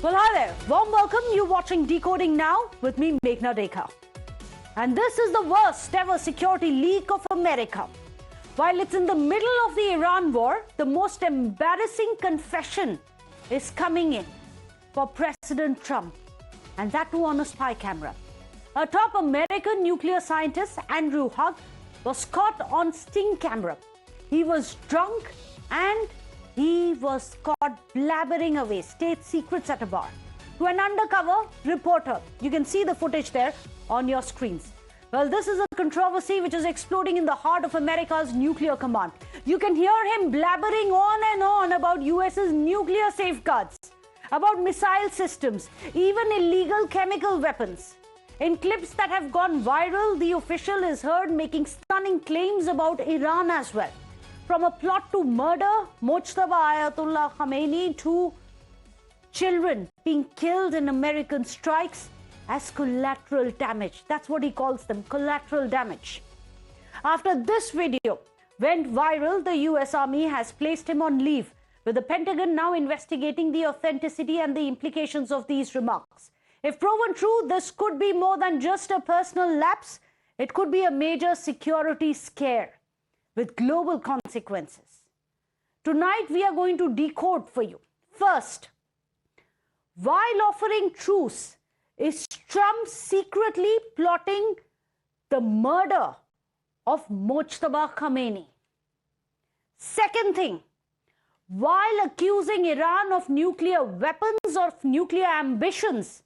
Well, hi there. Warm welcome. You're watching Decoding Now with me, Meghna Deka. And this is the worst ever security leak of America. While it's in the middle of the Iran war, the most embarrassing confession is coming in for President Trump. And that too on a spy camera. A top American nuclear scientist, Andrew Hugg, was caught on Sting camera. He was drunk and he was caught blabbering away state secrets at a bar to an undercover reporter. You can see the footage there on your screens. Well, this is a controversy which is exploding in the heart of America's nuclear command. You can hear him blabbering on and on about US's nuclear safeguards, about missile systems, even illegal chemical weapons. In clips that have gone viral, the official is heard making stunning claims about Iran as well. From a plot to murder, Mojtaba Khamenei, to children being killed in American strikes as collateral damage. That's what he calls them, collateral damage. After this video went viral, the US Army has placed him on leave, with the Pentagon now investigating the authenticity and the implications of these remarks. If proven true, this could be more than just a personal lapse. It could be a major security scare with global consequences. Tonight, we are going to decode for you. First, while offering truce, is Trump secretly plotting the murder of Mojtaba Khamenei? Second thing, while accusing Iran of nuclear weapons or nuclear ambitions,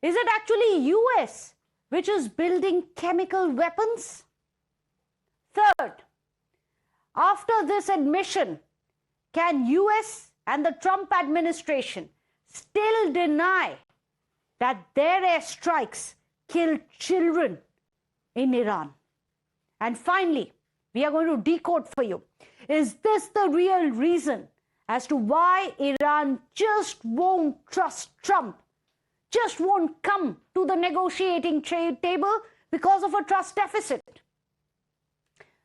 is it actually US which is building chemical weapons? Third, after this admission, can US and the Trump administration still deny that their airstrikes killed children in Iran? And finally, we are going to decode for you. Is this the real reason as to why Iran just won't trust Trump, just won't come to the negotiating table because of a trust deficit?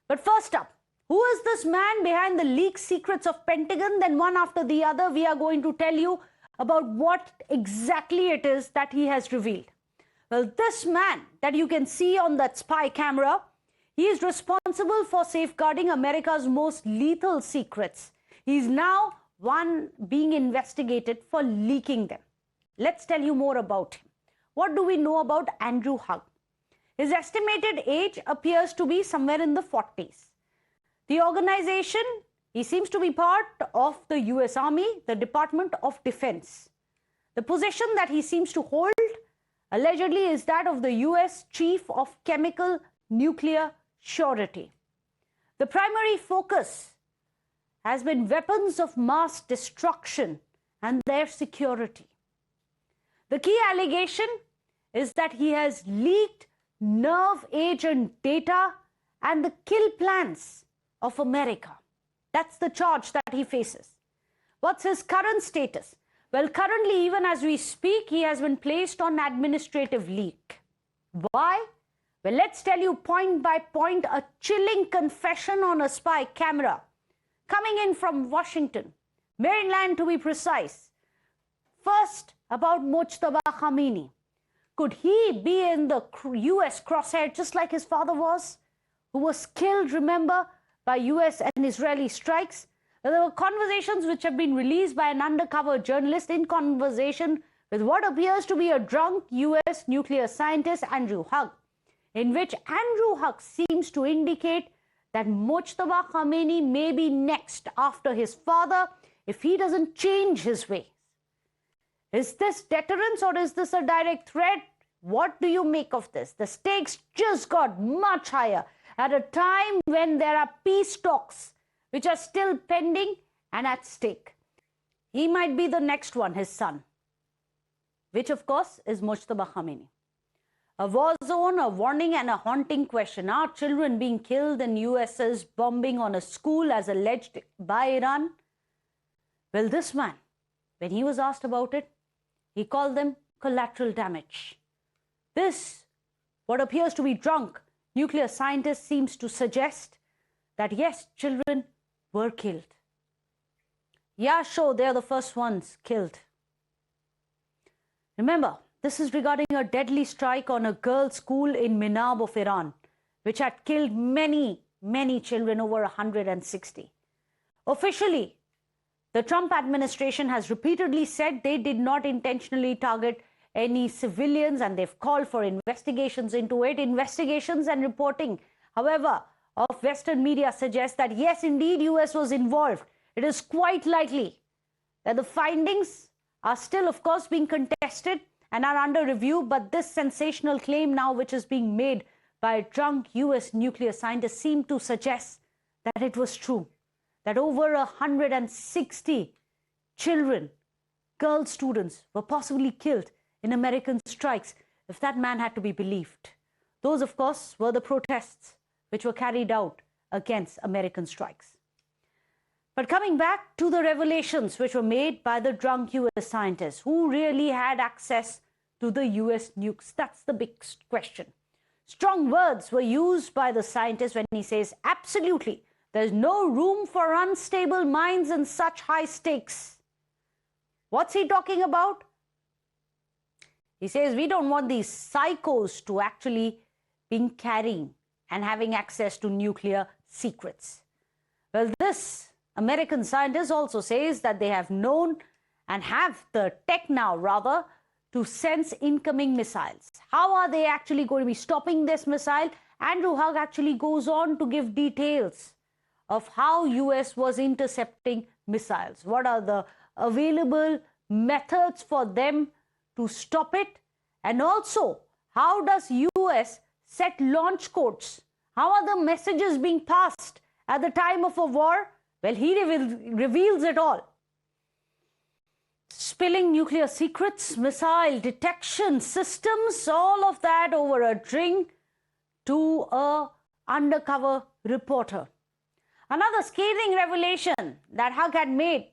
But first up, who is this man behind the leaked secrets of Pentagon? Then one after the other, we are going to tell you about what exactly it is that he has revealed. Well, this man that you can see on that spy camera, he is responsible for safeguarding America's most lethal secrets. He's now one being investigated for leaking them. Let's tell you more about him. What do we know about Andrew Hugg? His estimated age appears to be somewhere in the 40s. The organization, he seems to be part of the US Army, the Department of Defense. The position that he seems to hold allegedly is that of the US Chief of Chemical Nuclear Surety. The primary focus has been weapons of mass destruction and their security. The key allegation is that he has leaked nerve agent data and the kill plans of America. That's the charge that he faces. What's his current status? Well, currently, even as we speak, he has been placed on administrative leave. Why? Well, let's tell you point by point a chilling confession on a spy camera coming in from Washington, Maryland to be precise. First, about Mojtaba Khamenei. Could he be in the US crosshair just like his father was, who was killed, remember, by US and Israeli strikes? There were conversations which have been released by an undercover journalist in conversation with what appears to be a drunk US nuclear scientist, Andrew Hugg, in which Andrew Hugg seems to indicate that Mojtaba Khamenei may be next after his father if he doesn't change his ways. Is this deterrence or is this a direct threat? What do you make of this? The stakes just got much higher at a time when there are peace talks which are still pending and at stake. He might be the next one, his son, which of course is Mojtaba Khamenei. A war zone, a warning and a haunting question. Are children being killed in US's bombing on a school as alleged by Iran? Well, this man, when he was asked about it, he called them collateral damage. This, what appears to be drunk nuclear scientist, seems to suggest that yes, children were killed. Yeah, sure, they're the first ones killed. Remember, this is regarding a deadly strike on a girls' school in Minab of Iran, which had killed many children, over 160. Officially, the Trump administration has repeatedly said they did not intentionally target any civilians, and they've called for investigations into it. Investigations and reporting, however, of Western media suggests that yes, indeed, US was involved. It is quite likely that the findings are still, of course, being contested and are under review, but this sensational claim now, which is being made by a drunk US nuclear scientist, seemed to suggest that it was true, that over 160 children, girl students, were possibly killed in American strikes, if that man had to be believed. Those, of course, were the protests which were carried out against American strikes. But coming back to the revelations which were made by the drunk US scientist, who really had access to the US nukes, that's the big question. Strong words were used by the scientist when he says, absolutely, there's no room for unstable minds in such high stakes. What's he talking about? He says, we don't want these psychos to actually be carrying and having access to nuclear secrets. Well, this American scientist also says that they have known and have the tech now, rather, to sense incoming missiles. How are they actually going to be stopping this missile? Andrew Hugg actually goes on to give details of how US was intercepting missiles. What are the available methods for them to stop it? And also, how does US set launch codes? How are the messages being passed at the time of a war? Well, he reveals it all. Spilling nuclear secrets, missile detection systems, all of that over a drink to an undercover reporter. Another scathing revelation that Hugg had made,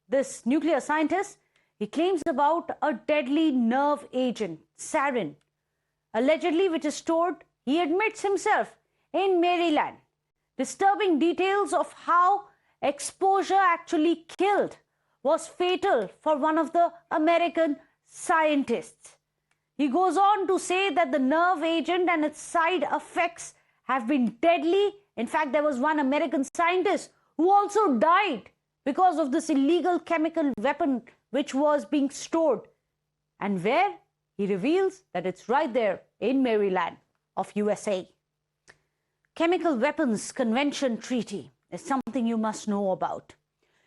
this nuclear scientist, he claims about a deadly nerve agent, Sarin, allegedly which is stored, he admits himself, in Maryland. Disturbing details of how exposure actually killed was fatal for one of the American scientists. He goes on to say that the nerve agent and its side effects have been deadly. In fact, there was one American scientist who also died because of this illegal chemical weapon which was being stored. And where? He reveals that it's right there in Maryland of USA. Chemical Weapons Convention Treaty is something you must know about.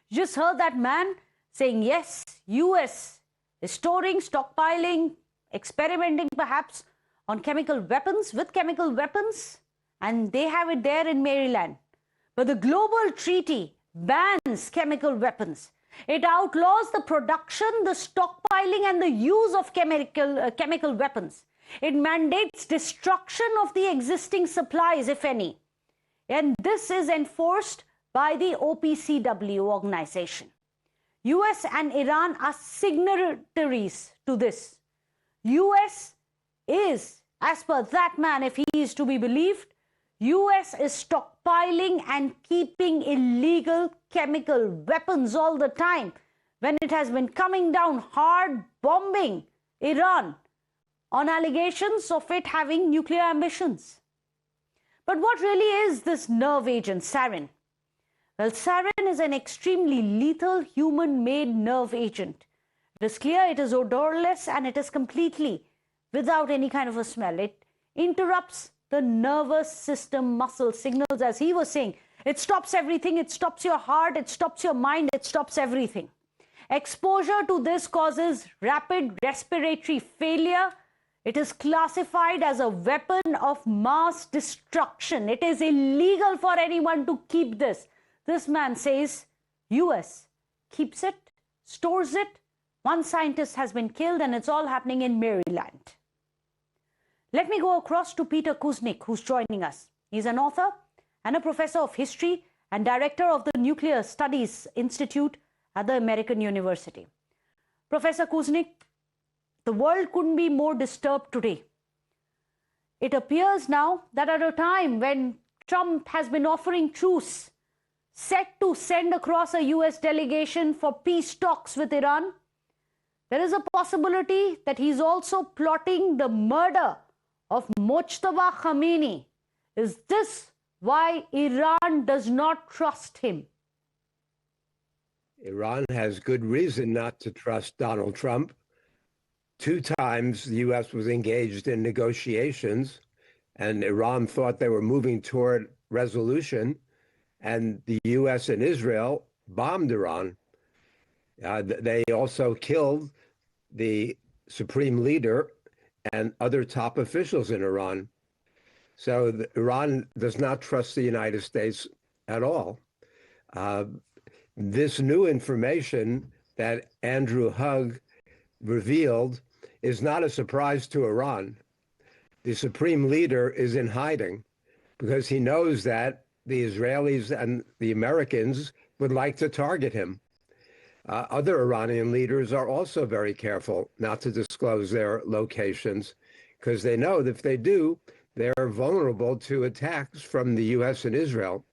You just heard that man saying, yes, US is storing, stockpiling, experimenting perhaps on chemical weapons, with chemical weapons, and they have it there in Maryland. But the global treaty bans chemical weapons. It outlaws the production, the stockpiling, and the use of chemical weapons. It mandates destruction of the existing supplies, if any. And this is enforced by the OPCW organization. US and Iran are signatories to this. US is, as per that man, if he is to be believed, US is stockpiling and keeping illegal chemical weapons all the time when it has been coming down hard, bombing Iran on allegations of it having nuclear ambitions. But what really is this nerve agent, Sarin? Well, Sarin is an extremely lethal human-made nerve agent. It is clear, it is odorless, and it is completely without any kind of a smell. It interrupts the nervous system muscle signals, as he was saying. It stops everything. It stops your heart. It stops your mind. It stops everything. Exposure to this causes rapid respiratory failure. It is classified as a weapon of mass destruction. It is illegal for anyone to keep this. This man says US keeps it, stores it. One scientist has been killed, and it's all happening in Maryland. Let me go across to Peter Kuznick, who's joining us. He's an author and a professor of history and director of the Nuclear Studies Institute at the American University. Professor Kuznick, the world couldn't be more disturbed today. It appears now that at a time when Trump has been offering truce, set to send across a US delegation for peace talks with Iran, there is a possibility that he's also plotting the murder of Mojtaba Khamenei. Is this why Iran does not trust him? Iran has good reason not to trust Donald Trump. 2 times the U.S. was engaged in negotiations, and Iran thought they were moving toward resolution, and the U.S. and Israel bombed Iran. They also killed the supreme leader and other top officials in Iran. So Iran does not trust the United States at all. This new information that Andrew Hugg revealed is not a surprise to Iran. The supreme leader is in hiding because he knows that the Israelis and the Americans would like to target him. Other Iranian leaders are also very careful not to disclose their locations because they know that if they do, they're vulnerable to attacks from the U.S. and Israel.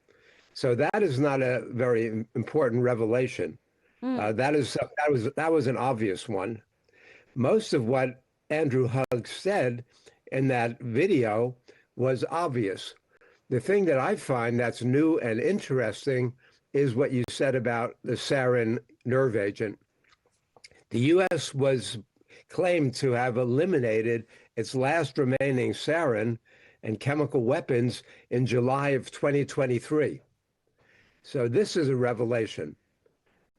So that is not a very important revelation. That was an obvious one. Most of what Andrew Hugg said in that video was obvious. The thing that I find that's new and interesting is what you said about the sarin nerve agent. The U.S. was claimed to have eliminated its last remaining sarin and chemical weapons in July of 2023. So this is a revelation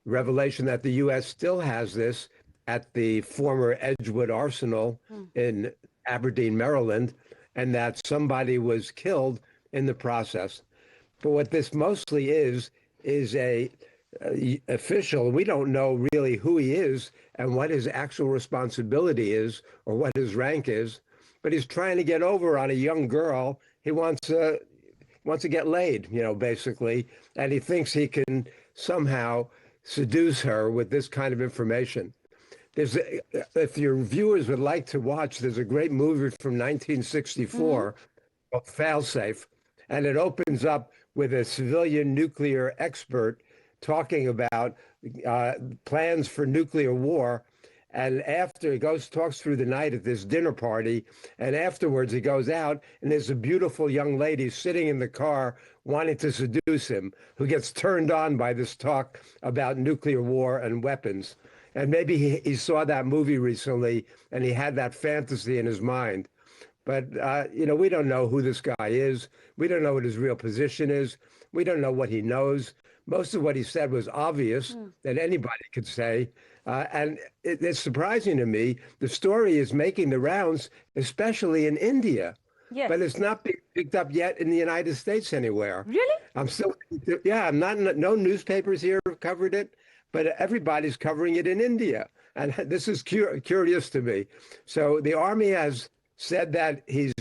that the U.S. still has this at the former Edgewood Arsenal in Aberdeen, Maryland, and that somebody was killed in the process. But what this mostly is a official. We don't know really who he is and what his actual responsibility is or what his rank is, but he's trying to get over on a young girl. He wants to get laid, basically, and he thinks he can somehow seduce her with this kind of information. If your viewers would like to watch, there's a great movie from 1964 called Failsafe, and it opens up with a civilian nuclear expert talking about plans for nuclear war. And after he talks through the night at this dinner party, and afterwards he goes out and there's a beautiful young lady sitting in the car wanting to seduce him, who gets turned on by this talk about nuclear war and weapons. And maybe he saw that movie recently and he had that fantasy in his mind. But, we don't know who this guy is. We don't know what his real position is. We don't know what he knows. Most of what he said was obvious that anybody could say. And it's surprising to me. The story is making the rounds, especially in India. Yes. But it's not being picked up yet in the United States anywhere. Really? No newspapers here have covered it, but everybody's covering it in India. And this is curious to me. So the Army has said that is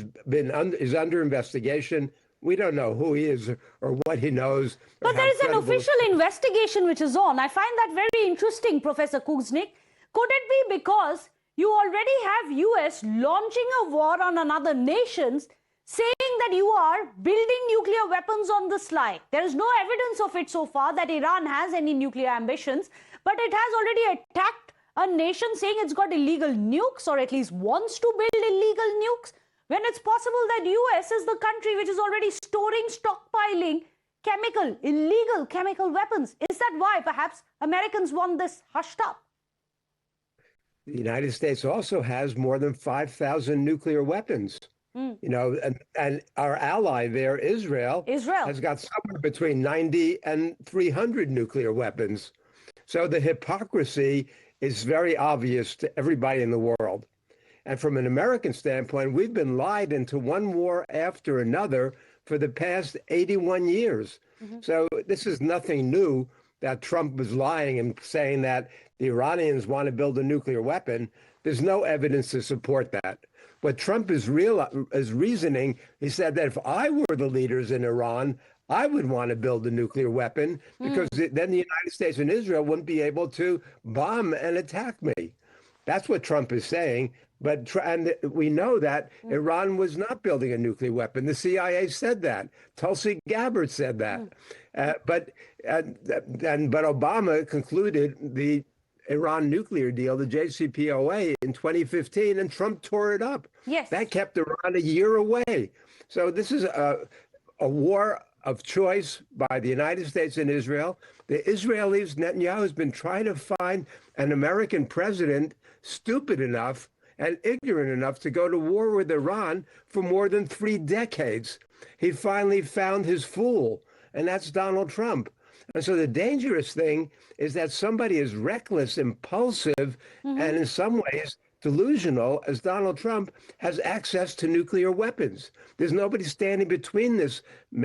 under investigation. We don't know who he is or what he knows. But there is an official investigation which is on. I find that very interesting, Professor Kuznick. Could it be because you already have US launching a war on another nations, saying that you are building nuclear weapons on the sly? There is no evidence of it so far that Iran has any nuclear ambitions, but it has already attacked a nation saying it's got illegal nukes, or at least wants to build illegal nukes, when it's possible that US is the country which is already stockpiling illegal chemical weapons. Is that why perhaps Americans want this hushed up? The United States also has more than 5,000 nuclear weapons. And our ally there, Israel, has got somewhere between 90 and 300 nuclear weapons. So the hypocrisy is very obvious to everybody in the world. And from an American standpoint, we've been lied into one war after another for the past 81 years. So this is nothing new that Trump was lying and saying that the Iranians want to build a nuclear weapon. There's no evidence to support that. What Trump is reasoning, he said that if I were the leaders in Iran, I would want to build a nuclear weapon because then the United States and Israel wouldn't be able to bomb and attack me. That's what Trump is saying. And we know that Iran was not building a nuclear weapon. The CIA said that. Tulsi Gabbard said that. But Obama concluded the Iran nuclear deal, the JCPOA, in 2015, and Trump tore it up. Yes. That kept Iran a year away. So this is a war of choice by the United States and Israel. The Israelis, Netanyahu has been trying to find an American president stupid enough and ignorant enough to go to war with Iran for more than 3 decades. He finally found his fool, and that's Donald Trump. And so the dangerous thing is that somebody as reckless, impulsive, and in some ways delusional as Donald Trump has access to nuclear weapons. There's nobody standing between this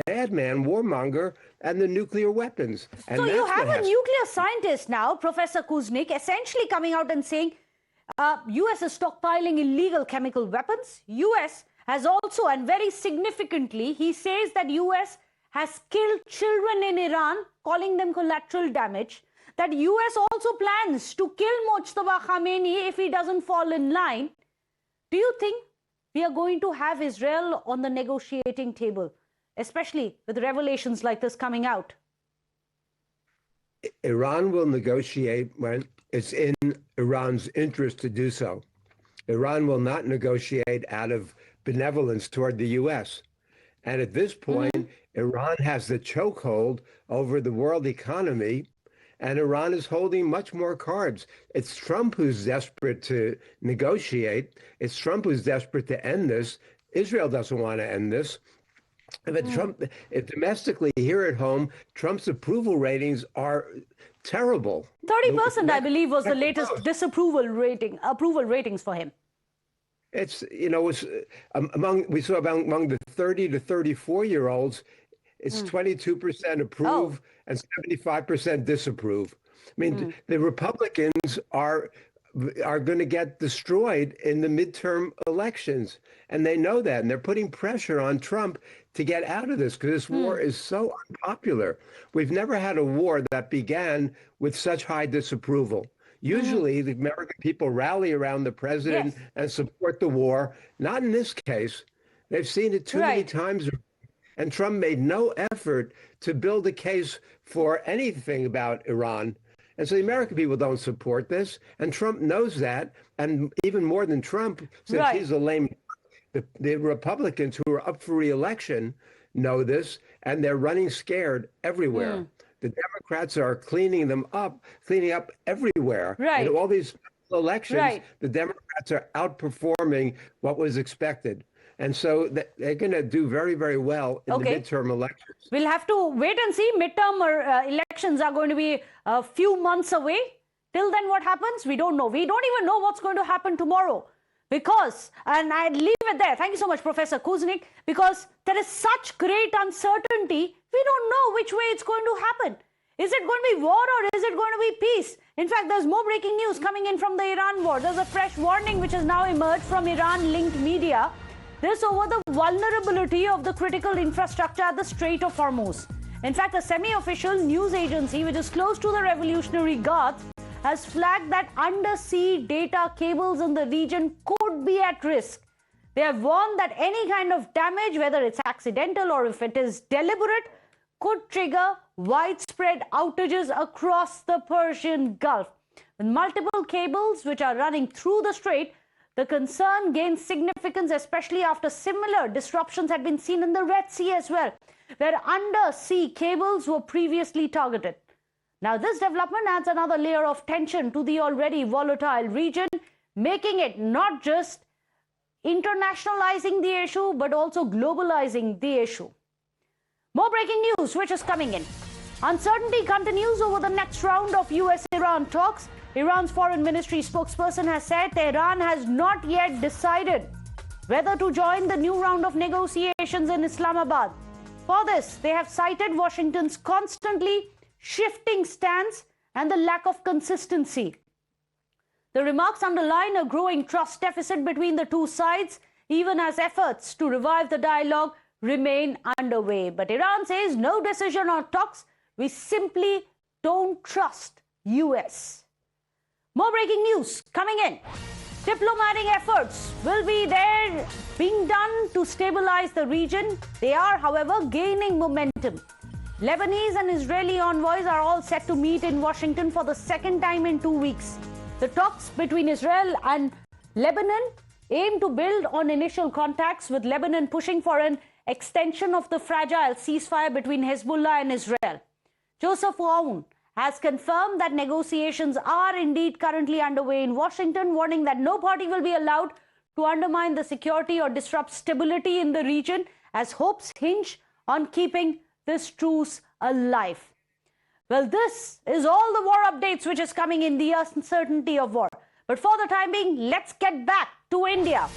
madman, warmonger, and the nuclear weapons. And so you have a nuclear scientist now, Professor Kuznick, essentially coming out and saying U.S. is stockpiling illegal chemical weapons. U.S. has also, and very significantly, he says that U.S. has killed children in Iran, calling them collateral damage. That U.S. also plans to kill Mojtaba Khamenei if he doesn't fall in line. Do you think we are going to have Israel on the negotiating table, especially with revelations like this coming out? Iran will negotiate when it's in Iran's interest to do so. Iran will not negotiate out of benevolence toward the U.S. And at this point, Iran has the chokehold over the world economy, and Iran is holding much more cards. It's Trump who's desperate to negotiate. It's Trump who's desperate to end this. Israel doesn't want to end this. But if domestically here at home, Trump's approval ratings are terrible. 30%, I believe, was the latest approval ratings for him. It's, it's among the 30 to 34-year-olds, it's 22% approve and 75% disapprove. I mean, the Republicans are going to get destroyed in the midterm elections, and they know that, and they're putting pressure on Trump to get out of this because this war is so unpopular. We've never had a war that began with such high disapproval. Usually, the American people rally around the president and support the war. Not in this case. They've seen it too many times. And Trump made no effort to build a case for anything about Iran. And so the American people don't support this. And Trump knows that. And even more than Trump, since he's a lame, the Republicans who are up for re-election know this, and they're running scared everywhere. The Democrats are cleaning up everywhere. In all these elections, the Democrats are outperforming what was expected. And so they're going to do very, very well in the midterm elections. We'll have to wait and see. Midterm elections are going to be a few months away. Till then, what happens? We don't know. We don't even know what's going to happen tomorrow. Because, and I'd leave it there. Thank you so much, Professor Kuznick. Because there is such great uncertainty, we don't know which way it's going to happen. Is it going to be war or is it going to be peace? In fact, there's more breaking news coming in from the Iran war. There's a fresh warning which has now emerged from Iran-linked media. This over the vulnerability of the critical infrastructure at the Strait of Hormuz. In fact, a semi-official news agency which is close to the Revolutionary Guards has flagged that undersea data cables in the region could be at risk. They have warned that any kind of damage, whether it's accidental or if it is deliberate, could trigger widespread outages across the Persian Gulf. With multiple cables which are running through the strait, the concern gains significance, especially after similar disruptions had been seen in the Red Sea as well, where undersea cables were previously targeted. Now, this development adds another layer of tension to the already volatile region, making it not just internationalizing the issue, but also globalizing the issue. More breaking news, which is coming in. Uncertainty continues over the next round of US-Iran talks. Iran's foreign ministry spokesperson has said Tehran has not yet decided whether to join the new round of negotiations in Islamabad. For this, they have cited Washington's constantly shifting stance and the lack of consistency. The remarks underline a growing trust deficit between the two sides, even as efforts to revive the dialogue remain underway. But Iran says no decision or talks. We simply don't trust US. More breaking news coming in. Diplomatic efforts will be there being done to stabilize the region. They are, however, gaining momentum. Lebanese and Israeli envoys are all set to meet in Washington for the second time in 2 weeks. The talks between Israel and Lebanon aim to build on initial contacts, with Lebanon pushing for an extension of the fragile ceasefire between Hezbollah and Israel. Joseph Aoun has confirmed that negotiations are indeed currently underway in Washington, warning that no party will be allowed to undermine the security or disrupt stability in the region, as hopes hinge on keeping this truce alive. Well, this is all the war updates which is coming in the uncertainty of war. But for the time being, let's get back to India.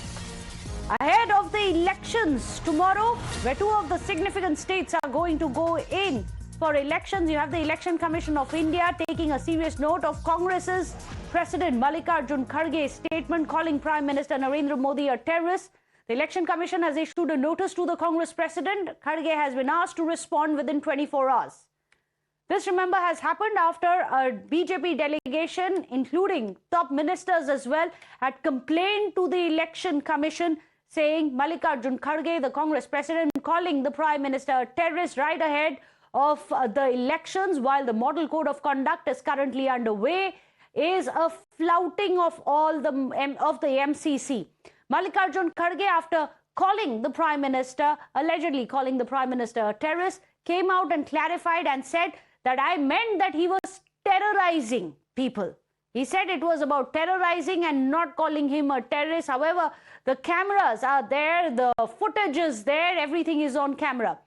Ahead of the elections tomorrow, where two of the significant states are going to go in for elections, you have the Election Commission of India taking a serious note of Congress's President Mallikarjun Kharge's statement calling Prime Minister Narendra Modi a terrorist. The Election Commission has issued a notice to the Congress President. Kharge has been asked to respond within 24 hours. This, remember, has happened after a BJP delegation, including top ministers as well, had complained to the Election Commission, saying Mallikarjun Kharge, the Congress President, calling the Prime Minister a terrorist right ahead of the elections, while the Model Code of Conduct is currently underway, is a flouting of all the MCC. Mallikarjun Kharge, after calling the Prime Minister, allegedly calling the Prime Minister a terrorist, came out and clarified and said that I meant that he was terrorizing people. He said it was about terrorizing and not calling him a terrorist. However, the cameras are there, the footage is there, everything is on camera.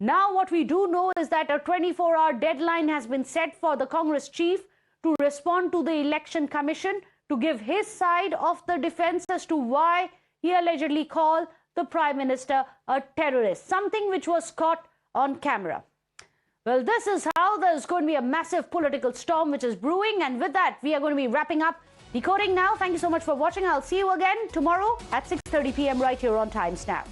Now what we do know is that a 24-hour deadline has been set for the Congress chief to respond to the Election Commission, to give his side of the defense as to why he allegedly called the Prime Minister a terrorist, something which was caught on camera. Well, this is how there's going to be a massive political storm which is brewing, and with that, we are going to be wrapping up Decoding Now. Thank you so much for watching. I'll see you again tomorrow at 6:30 p.m. right here on Times Now.